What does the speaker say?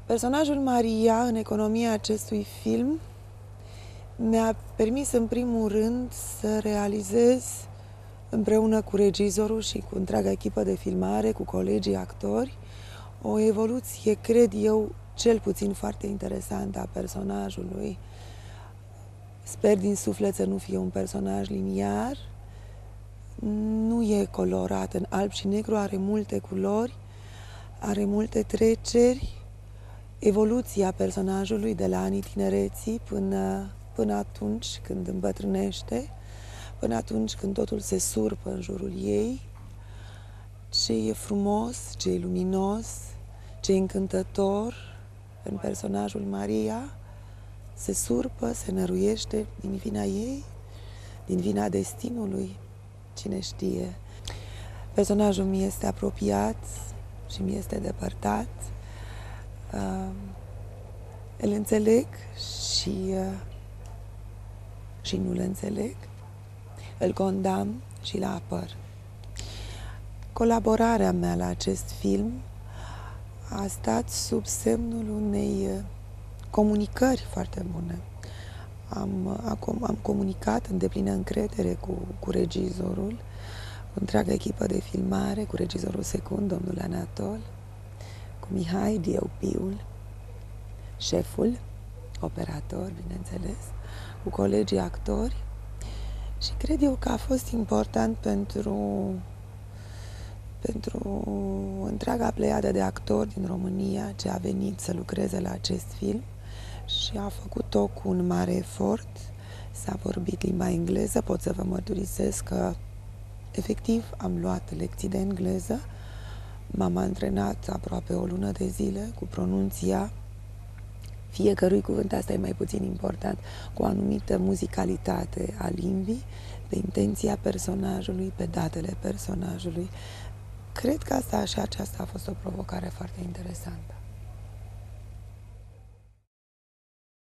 Personajul Maria în economia acestui film mi-a permis în primul rând să realizez împreună cu regizorul și cu întreaga echipă de filmare, cu colegii actori, o evoluție, cred eu, cel puțin foarte interesantă a personajului. Sper din suflet să nu fie un personaj liniar, nu e colorat în alb și negru, are multe culori, are multe treceri. Evoluția personajului de la anii tinereții până atunci când îmbătrânește, până atunci când totul se surpă în jurul ei, ce e frumos, ce e luminos, ce e încântător în personajul Maria, se surpă, se năruiește din vina ei, din vina destinului, cine știe. Personajul mi este apropiat și mi este depărtat. Îl înțeleg și nu-l înțeleg. Îl condamn și îl apăr. Colaborarea mea la acest film a stat sub semnul unei comunicări foarte bune. Am comunicat în deplină încredere cu regizorul, cu întreaga echipă de filmare, cu regizorul secund, domnul Anatol, cu Mihai, DOP-ul, șeful, operator, bineînțeles, cu colegii actori și cred eu că a fost important pentru întreaga pleiadă de actori din România ce a venit să lucreze la acest film și a făcut-o cu un mare efort. S-a vorbit limba engleză, pot să vă mărturisesc că efectiv am luat lecții de engleză, m-am antrenat aproape o lună de zile cu pronunția fiecărui cuvânt, asta e mai puțin important, cu o anumită muzicalitate a limbii, pe intenția personajului, pe datele personajului. Cred că asta și aceasta a fost o provocare foarte interesantă.